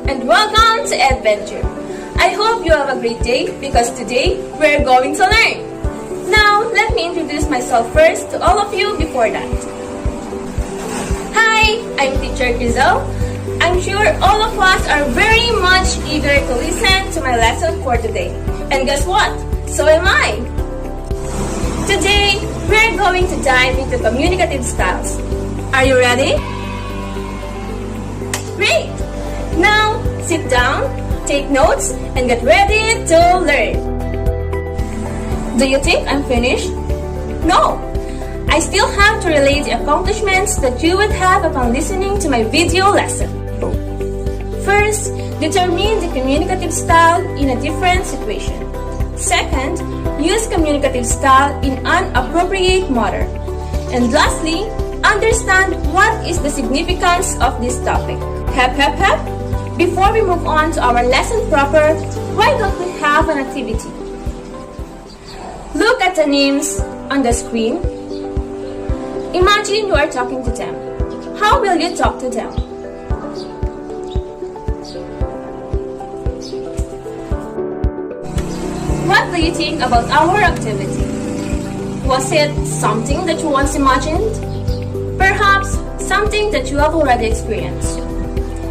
and welcome to Adventure. I hope you have a great day because today we're going to learn. Now, let me introduce myself first to all of you before that. Hi, I'm teacher Chrizelle. I'm sure all of us are very much eager to listen to my lesson for today. And guess what? So am I. Today, we're going to dive into communicative styles. Are you ready? Great! Now, sit down, take notes, and get ready to learn. Do you think I'm finished? No! I still have to relay the accomplishments that you would have upon listening to my video lesson. First, determine the communicative style in a different situation. Second, use communicative style in an appropriate manner. And lastly, understand what is the significance of this topic. Hep. Before we move on to our lesson proper, why don't we have an activity? Look at the names on the screen. Imagine you are talking to them. How will you talk to them? What do you think about our activity? Was it something that you once imagined? Perhaps something that you have already experienced?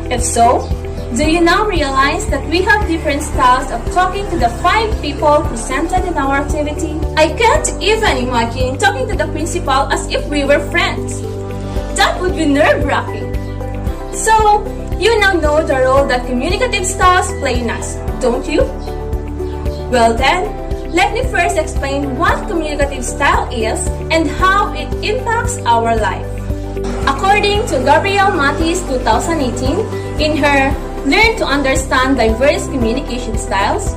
If so, do you now realize that we have different styles of talking to the 5 people presented in our activity? I can't even imagine talking to the principal as if we were friends. That would be nerve-wracking. So, you now know the role that communicative styles play in us, don't you? Well then, let me first explain what communicative style is and how it impacts our life. According to Gabrielle Matis 2018, in her Learn to Understand Diverse Communication Styles,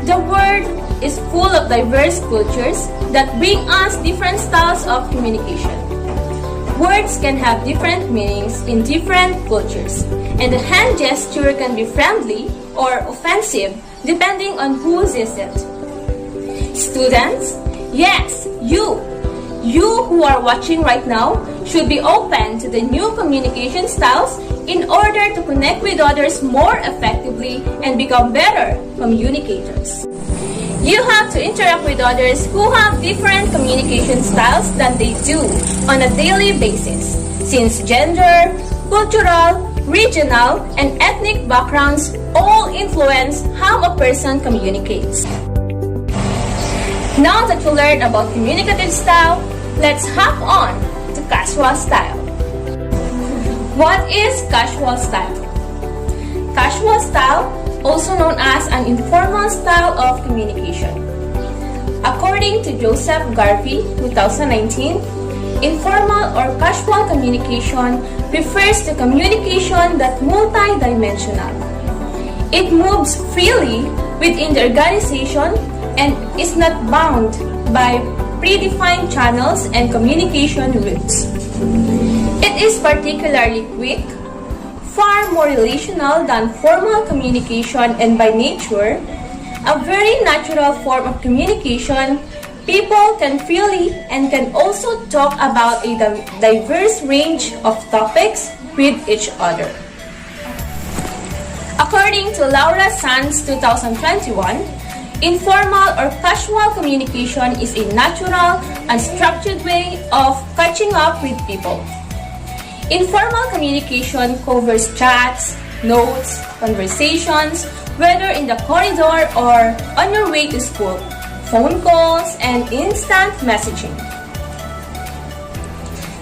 the world is full of diverse cultures that bring us different styles of communication. Words can have different meanings in different cultures, and a hand gesture can be friendly or offensive depending on who sees it. Students, yes, you who are watching right now should be open to the new communication styles in order to connect with others more effectively and become better communicators. You have to interact with others who have different communication styles than they do on a daily basis, since gender, cultural, regional, and ethnic backgrounds all influence how a person communicates. Now that you learned about communicative style, let's hop on to casual style. What is casual style? Casual style, also known as an informal style of communication. According to Joseph Garvey, 2019, informal or casual communication refers to communication that's multidimensional. It moves freely within the organization and is not bound by predefined channels and communication routes. It is particularly quick, far more relational than formal communication, and by nature, a very natural form of communication. People can freely and can also talk about a diverse range of topics with each other. According to Laura Sands 2021, informal or casual communication is a natural and structured way of catching up with people. Informal communication covers chats, notes, conversations, whether in the corridor or on your way to school, phone calls, and instant messaging.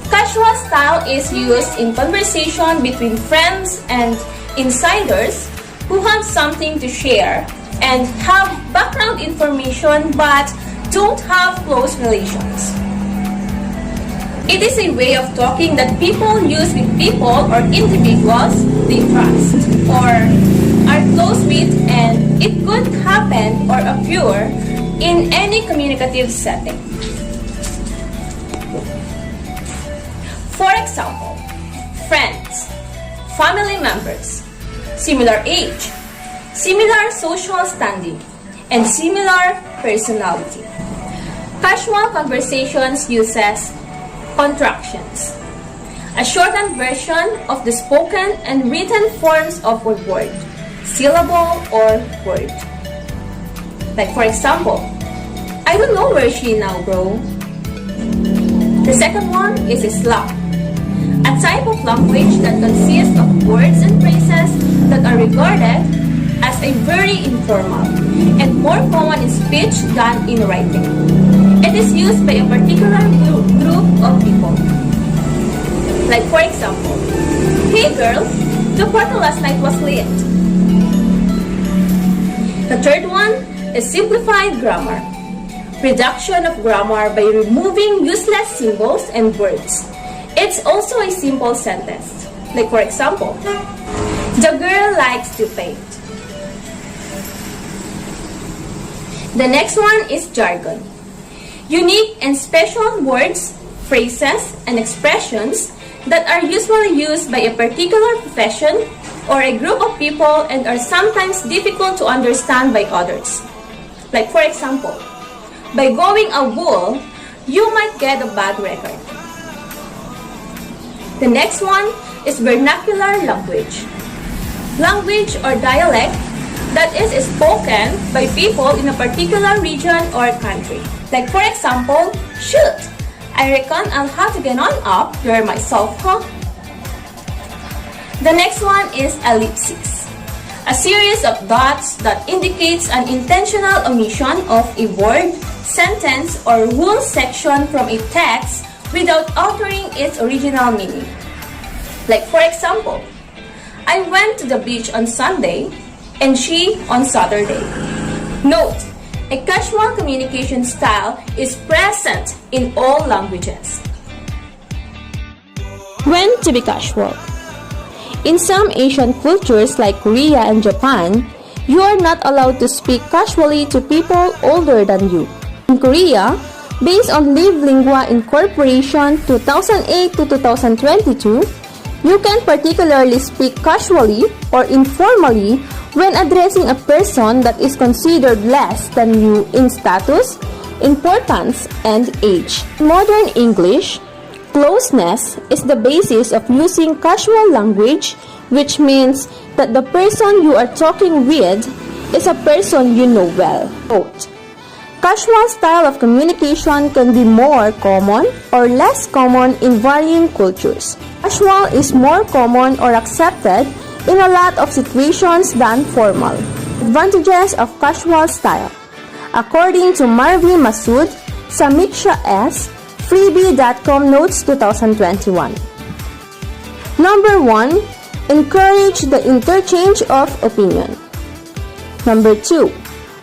Casual style is used in conversation between friends and insiders who have something to share and have background information but don't have close relations. It is a way of talking that people use with people or individuals they trust or are close with, and it could happen or occur in any communicative setting. For example, friends, family members, similar age, similar social standing, and similar personality. Casual conversations uses contractions, a shortened version of the spoken and written forms of a word. syllable, or word. Like for example, I don't know where is she now, bro. The second one is slang, a type of language that consists of words and phrases that are regarded as a very informal and more common in speech than in writing. It is used by a particular group of people. Like for example, hey girl, the party last night was lit. The third one is simplified grammar. Reduction of grammar by removing useless symbols and words. It's also a simple sentence. Like for example, the girl likes to paint. The next one is jargon. Unique and special words, phrases, and expressions that are usually used by a particular profession or a group of people and are sometimes difficult to understand by others. Like for example, by going a wool, you might get a bad record. The next one is vernacular language. Language or dialect that is spoken by people in a particular region or country. Like for example, shoot, I reckon I'll have to get on up there myself, huh? The next one is ellipses. A series of dots that indicates an intentional omission of a word, sentence, or whole section from a text without altering its original meaning. Like for example, I went to the beach on Sunday and she on Saturday. Note, a casual communication style is present in all languages. When to be casual. In some Asian cultures like Korea and Japan, you are not allowed to speak casually to people older than you. In Korea, based on Live Lingua Incorporation 2008 to 2022, you can particularly speak casually or informally when addressing a person that is considered less than you in status, importance, and age. In modern English, closeness is the basis of using casual language, which means that the person you are talking with is a person you know well. Quote, casual style of communication can be more common or less common in varying cultures. Casual is more common or accepted in a lot of situations than formal. Advantages of casual style. According to Marvi Masood, Samiksha S., Freebie.com Notes 2021. Number 1. Encourage the interchange of opinion. Number 2.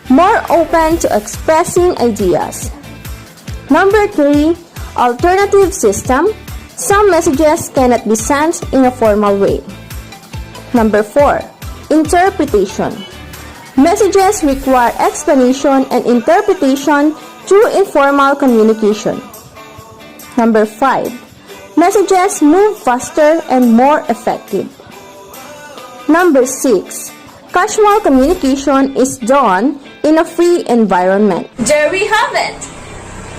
More open to expressing ideas. Number 3. Alternative system. Some messages cannot be sent in a formal way. Number 4. Interpretation. Messages require explanation and interpretation through informal communication. Number 5. Messages move faster and more effective. Number 6. Casual communication is done in a free environment. There we have it!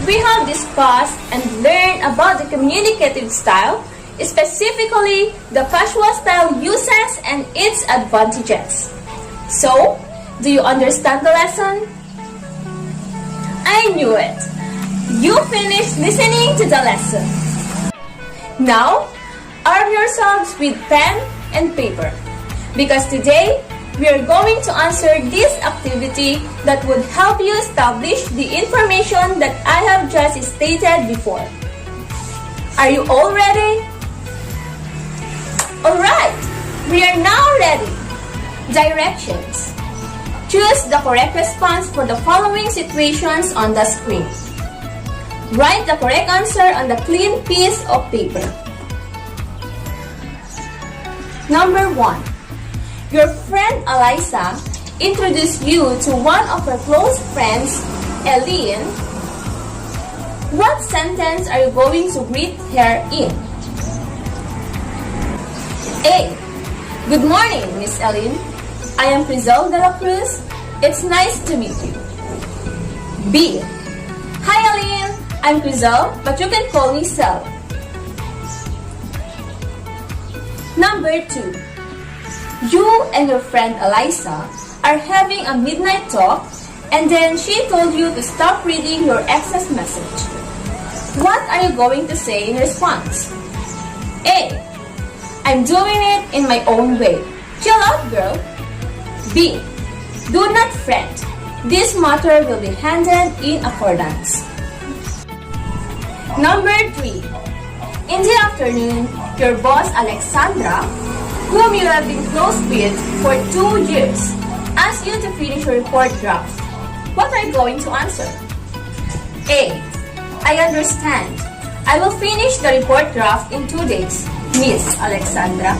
We have discussed and learned about the communicative style, specifically the casual style uses and its advantages. So, do you understand the lesson? I knew it! You finished listening to the lesson. Now, arm yourselves with pen and paper, because today, we are going to answer this activity that would help you establish the information that I have just stated before. Are you all ready? Alright, we are now ready. Directions. Choose the correct response for the following situations on the screen. Write the correct answer on the clean piece of paper. Number 1. Your friend Alyssa introduced you to one of her close friends, Eileen. What sentence are you going to greet her in? A. Good morning, Miss Eileen. I am Chrizelle Dela Cruz. It's nice to meet you. B. Hi, Eileen. I'm Chrizelle, but you can call me Cel. Number 2. You and your friend Alyssa are having a midnight talk, and then she told you to stop reading your ex's message. What are you going to say in response? A. I'm doing it in my own way. Chill out, girl. B. Do not fret. This matter will be handled in accordance. Number 3. In the afternoon, your boss Alexandra, whom you have been close with for 2 years, asks you to finish your report draft. What are you going to answer? A. I understand. I will finish the report draft in 2 days, Miss Alexandra.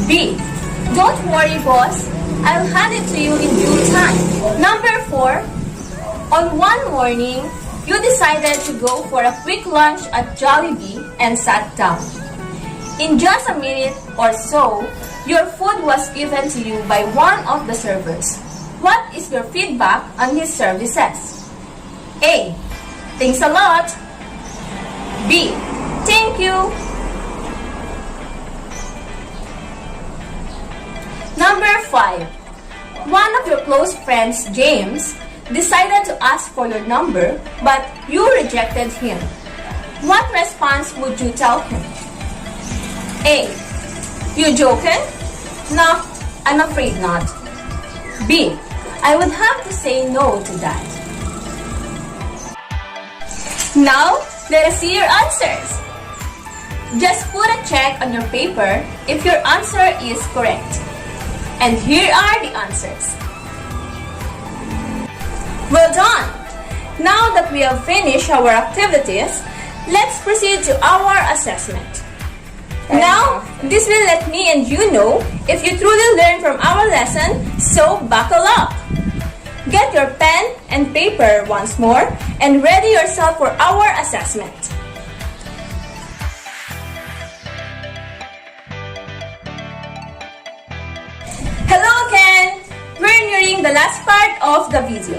B. Don't worry, boss. I'll hand it to you in due time. Number 4. On one morning, you decided to go for a quick lunch at Jollibee and sat down. In just a minute or so, your food was given to you by one of the servers. What is your feedback on his services? A. Thanks a lot. B. Thank you. Number 5. One of your close friends, James, decided to ask for your number, but you rejected him. What response would you tell him? A. You joking? No, I'm afraid not. B. I would have to say no to that. Now, let us see your answers. Just put a check on your paper if your answer is correct. And here are the answers. Well done! Now that we have finished our activities, let's proceed to our assessment. Now, this will let me and you know if you truly learned from our lesson, so buckle up. Get your pen and paper once more and ready yourself for our assessment. Hello again! We're nearing the last part of the video,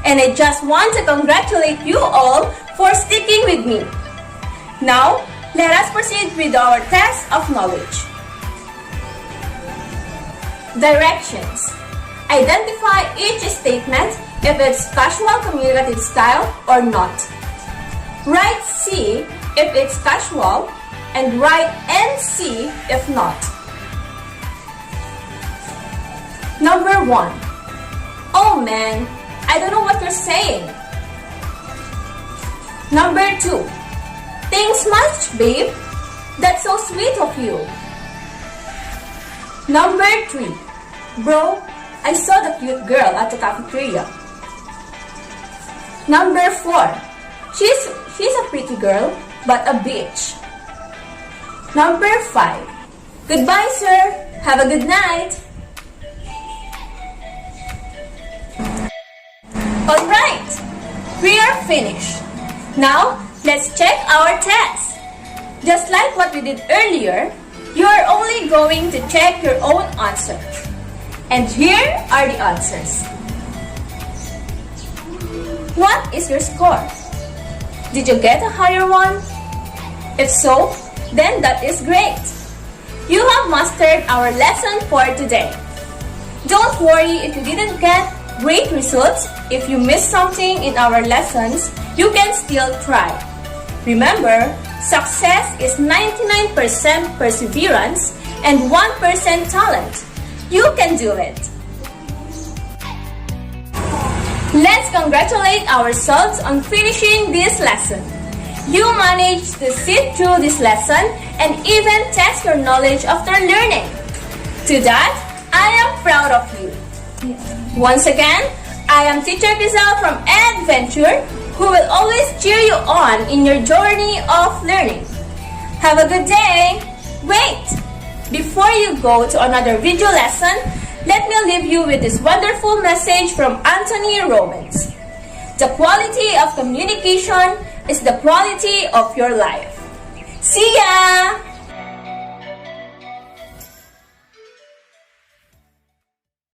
and I just want to congratulate you all for sticking with me. Now, let us proceed with our test of knowledge. Directions. Identify each statement if it's casual communicative style or not. Write C if it's casual and write NC if not. Number 1. Oh man, I don't know what you're saying. Number 2. Thanks much, babe. That's so sweet of you. Number 3. Bro, I saw the cute girl at the cafeteria. Number 4. She's a pretty girl, but a bitch. Number 5. Goodbye, sir. Have a good night. Alright, we are finished. Now, let's check our test. Just like what we did earlier, you are only going to check your own answer. And here are the answers. What is your score? Did you get a higher one? If so, then that is great. You have mastered our lesson for today. Don't worry if you didn't get great results. If you missed something in our lessons, you can still try. Remember, success is 99% perseverance and 1% talent. You can do it. Let's congratulate ourselves on finishing this lesson. You managed to sit through this lesson and even test your knowledge after learning. To that, I am proud of you. Once again, I am Teacher Chrizelle from Adventure, who will always cheer you on in your journey of learning. Have a good day! Wait! Before you go to another video lesson, let me leave you with this wonderful message from Anthony Robbins. The quality of communication is the quality of your life. See ya!